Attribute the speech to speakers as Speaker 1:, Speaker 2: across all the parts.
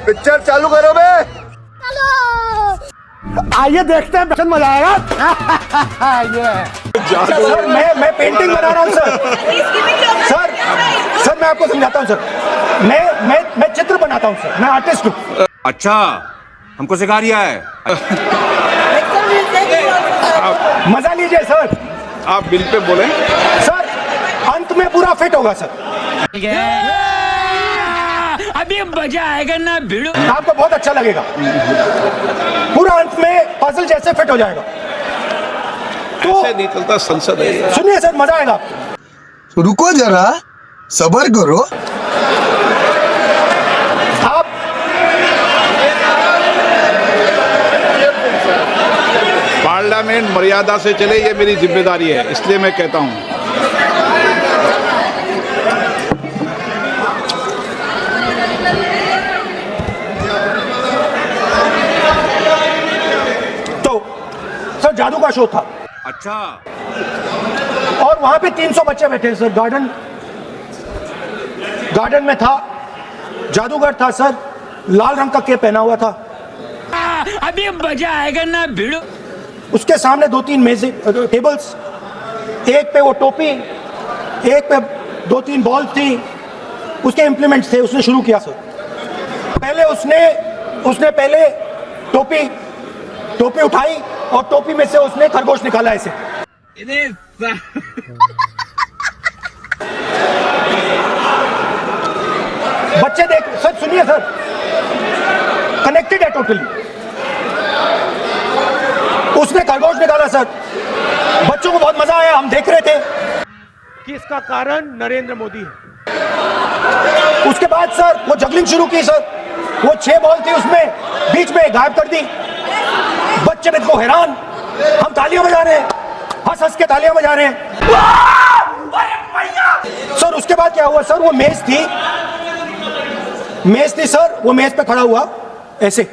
Speaker 1: Picture चालू करो बे।
Speaker 2: आइए देखते हैं, बहुत मजा आएगा। सर मैं पेंटिंग बना रहा हूँ सर। सर मैं आपको समझाता हूँ सर। मैं चित्र बनाता हूँ सर, मैं आर्टिस्ट हूँ।
Speaker 3: अच्छा, हमको सिखा रिया है।
Speaker 2: मजा लीजिए सर।
Speaker 3: आप बिल पे बोले
Speaker 2: सर अंत में पूरा फिट होगा सर।
Speaker 4: अभी मजा आएगा ना भिड़ो।
Speaker 2: आपको बहुत अच्छा लगेगा, पूरा अंत में पजल जैसे फिट हो जाएगा। तो
Speaker 3: ऐसे नहीं चलता संसद है।
Speaker 2: सुनिए सर, मजा आएगा।
Speaker 1: रुको जरा, सबर करो।
Speaker 2: आप
Speaker 3: पार्लियामेंट मर्यादा से चले, ये मेरी जिम्मेदारी है, इसलिए मैं कहता हूँ।
Speaker 2: तो सर जादू का शो था।
Speaker 3: अच्छा,
Speaker 2: और वहां पे 300 बच्चे बैठे सर। गार्डन में था, जादूगर था सर, लाल रंग का केप पहना हुआ था।
Speaker 4: अभी मजा आएगा ना भिड़ो।
Speaker 2: उसके सामने 2-3 मेजें, टेबल्स, एक पे वो टोपी, एक पे 2-3 बॉल थी, उसके इम्प्लीमेंट्स थे। उसने शुरू किया सर। पहले उसने पहले टोपी उठाई और टोपी में से उसने खरगोश निकाला ऐसे। बच्चे देख सर, सुनिए सर, कनेक्टेड है टोटली। उसने खरगोश निकाला सर, बच्चों को बहुत मजा आया। हम देख रहे थे कि इसका कारण नरेंद्र मोदी है। उसके बाद सर वो जगलिंग शुरू की सर। वो 6 बॉल थी, उसमें बीच में गायब कर दी। बच्चे बिल्कुल हैरान, हम तालियां बजा रहे हैं, हंस हंस के तालियां बजा रहे हैं। सर उसके बाद क्या हुआ सर, वो मेज थी सर, वो मेज पे खड़ा हुआ ऐसे,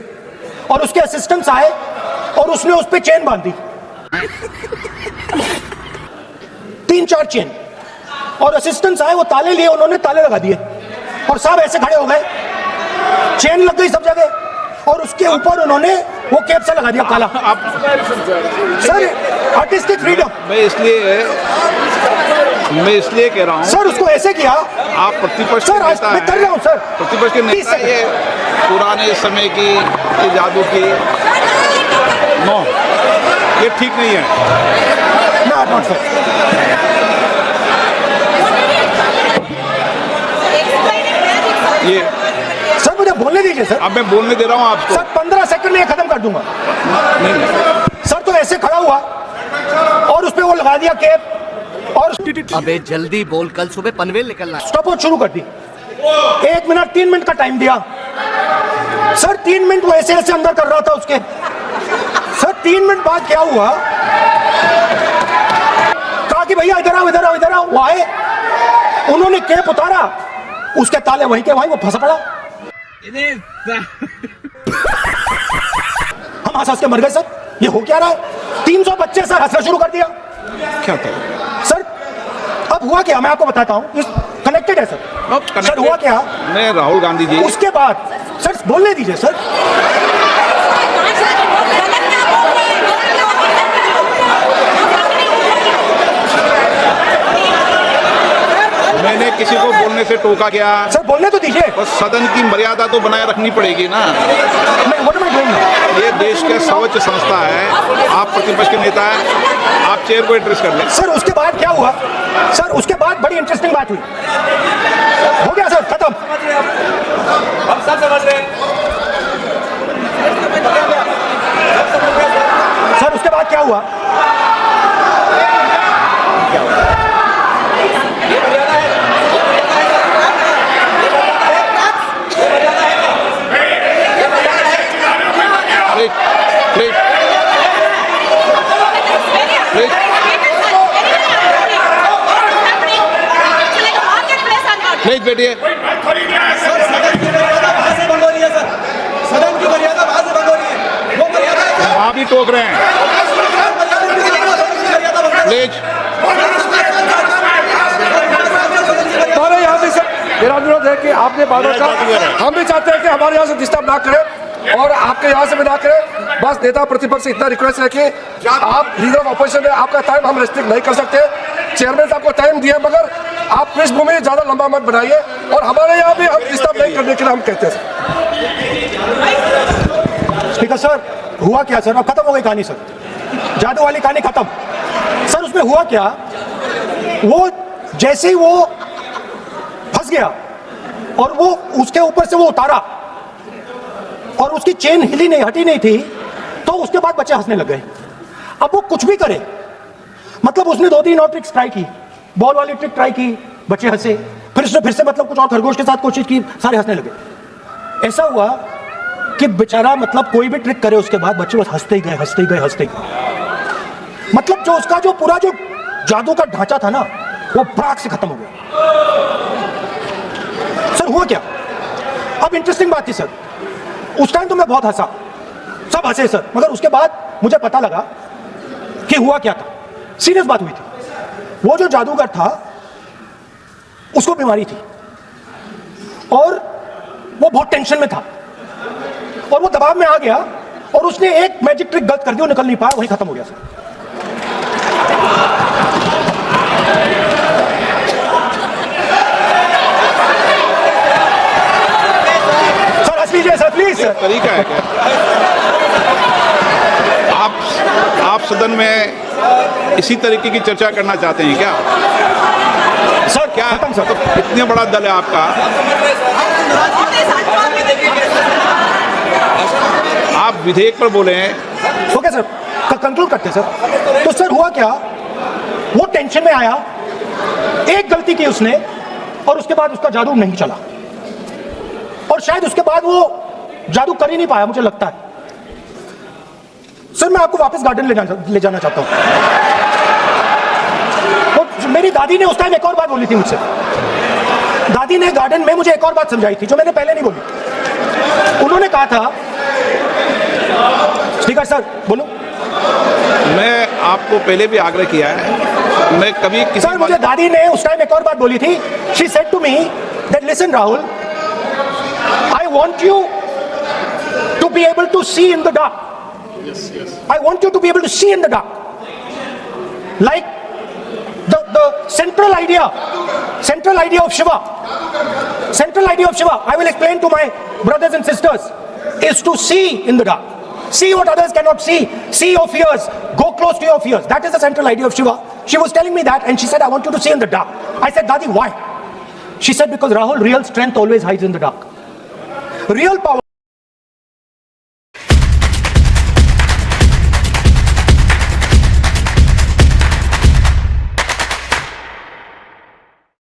Speaker 2: और उसके असिस्टेंट्स आए और उसने उस पे चेन बांध दी, 3-4 चेन। और असिस्टेंट्स आए, वो ताले लिए, उन्होंने ताले लगा दिए और सब ऐसे खड़े हो गए। चेन लग गई सब जगह, और उसके ऊपर उन्होंने वो केप सा लगा दिया काला। Sir artistic freedom.
Speaker 3: मैं इसलिए कह रहा हूँ
Speaker 2: सर उसको ऐसे किया।
Speaker 3: आप प्रतिपक्ष
Speaker 2: सर आज मैं कर रहा हूँ सर।
Speaker 3: प्रतिपक्ष के नेता, ये पुराने समय की ये जादू की नो, ये ठीक नहीं है।
Speaker 2: Not sir.
Speaker 3: ये
Speaker 2: सर मुझे बोलने दीजिए सर।
Speaker 3: अब मैं बोलने दे रहा हूँ आपको।
Speaker 2: सर 15 सेकंड में ये खत्म कर दूंगा।
Speaker 3: नहीं।
Speaker 2: सर तो ऐसे खड़ा हुआ और उस पे वो लगा दिया केप, और
Speaker 5: अबे जल्दी बोल, कल सुबह पनवेल निकलना है।
Speaker 2: स्टॉपवॉच शुरू कर दी। 1 मिनट 3 मिनट का टाइम दिया सर। 3 मिनट वो ऐसे ऐसे अंदर कर रहा था उसके। सर 3 मिनट बाद क्या हुआ, कहा कि भैया इधर आओ इधर आओ इधर आओ। वो आए, उन्होंने केप उतारा, उसके ताले वहीं के वहीं, वो फंसा पड़ा। हम हंस हंस के मर गए सर। ये हो क्या रहा है? 300 बच्चे सर हंसना शुरू कर दिया।
Speaker 3: क्या था
Speaker 2: सर अब हुआ क्या, मैं आपको बताता हूँ। कनेक्टेड है सर। सर हुआ क्या,
Speaker 3: मैं राहुल गांधी जी,
Speaker 2: उसके बाद सर बोलने दीजिए सर।
Speaker 3: मैंने किसी को बोलने से टोका क्या?
Speaker 2: सर बोलने तो दीजिए।
Speaker 3: बस सदन की मर्यादा तो बनाए रखनी पड़ेगी ना।
Speaker 2: What am I doing?
Speaker 3: ये देश का सर्वोच्च संस्था है, आप प्रतिपक्ष के नेता हैं, आप चेयर को एड्रेस कर लें।
Speaker 2: सर उसके बाद क्या हुआ सर, उसके बाद बड़ी इंटरेस्टिंग बात हुई। हो गया सर, खत्म।
Speaker 6: हम सब समझ रहे हैं।
Speaker 2: सर उसके बाद क्या हुआ,
Speaker 3: प्लीज बैठिए।
Speaker 6: सदन की मर्यादा वहां से भंग हो रही है। वो मर्यादा
Speaker 3: आप ही टोक रहे हैं। प्लीज
Speaker 2: यहाँ पे सर
Speaker 7: धन्यवाद है कि आपने बात का, हम भी चाहते हैं कि हमारे यहाँ से डिस्टर्ब ना करें और आपके यहाँ से भी ना करें। बस नेता प्रतिपक्ष से इतना रिक्वेस्ट है कि आप लीडर ऑफ अपोजिशन है, आपका टाइम हम रेस्ट्रिक्ट नहीं कर सकते। चेयरमैन साहब को टाइम दिया, मगर आप पृष्ठभूमि ज़्यादा लंबा मत बनाइए और हमारे यहाँ भी हम डिस्टर्ब नहीं करने के लिए हम कहते हैं।
Speaker 2: स्पीकर सर, हुआ क्या सर? अब खत्म हो गई कहानी सर, जादू वाली कहानी खत्म। सर उसमें हुआ क्या, वो जैसे ही वो फंस गया और वो उसके ऊपर से वो उतारा और उसकी चेन हिली नहीं, हटी नहीं थी, तो उसके बाद बच्चे हंसने लग गए। अब वो कुछ भी करे, मतलब उसने 2-3 और ट्रिक्स ट्राई की, बॉल वाली ट्रिक ट्राई की, बच्चे हंसे, फिर उसने फिर से मतलब कुछ और खरगोश के साथ कोशिश की, सारे हंसने लगे। ऐसा हुआ कि बेचारा मतलब कोई भी ट्रिक करे उसके बाद बच्चे बस हंसते ही गए, हंसते ही गए, हंसते ही गए। मतलब जो उसका जो पूरा जो जादू का ढांचा था ना, वो ब्राक से खत्म हो गया। सर हुआ क्या? अब इंटरेस्टिंग बात थी सर, उस टाइम तो मैं बहुत हंसा, सब हंसे सर, मगर उसके बाद मुझे पता लगा कि हुआ क्या था। सीरियस बात हुई थी। वो जो जादूगर था उसको बीमारी थी और वो बहुत टेंशन में था और वो दबाव में आ गया और उसने एक मैजिक ट्रिक गलत कर दी, वो निकल नहीं पाया, वही खत्म हो गया सर। सर हंस लीजिए सर, प्लीज सर।
Speaker 3: तरीका है क्या? आप सदन में इसी तरीके की चर्चा करना चाहते हैं क्या?
Speaker 2: सर
Speaker 3: क्या
Speaker 2: खत्म सर।
Speaker 3: तो इतने बड़ा दल है आपका, आप विधेयक पर बोले हैं।
Speaker 2: ओके सर, कंक्लूड करते हैं सर। तो सर हुआ क्या, वो टेंशन में आया, एक गलती की उसने और उसके बाद उसका जादू नहीं चला और शायद उसके बाद वो जादू कर ही नहीं पाया, मुझे लगता है। सर मैं आपको वापस गार्डन ले जाना चाहता हूं। तो मेरी दादी ने उस टाइम एक और बात बोली थी मुझसे। दादी ने गार्डन में मुझे एक और बात समझाई थी जो मैंने पहले नहीं बोली। उन्होंने कहा था, स्पीकर सर बोलो।
Speaker 3: मैं आपको पहले भी आग्रह किया है, मैं कभी किसी
Speaker 2: सर मुझे दादी ने उस टाइम एक और बात बोली थी। She said to me that listen Rahul, I want you to be able to see in the dark. I want you to be able to see in the dark. Like the central idea of Shiva. Central idea of Shiva, I will explain to my brothers and sisters, is to see in the dark. See what others cannot see. See your fears. Go close to your fears. That is the central idea of Shiva. She was telling me that and she said, I want you to see in the dark. I said, Dadi, why? She said, because Rahul, real strength always hides in the dark. Real power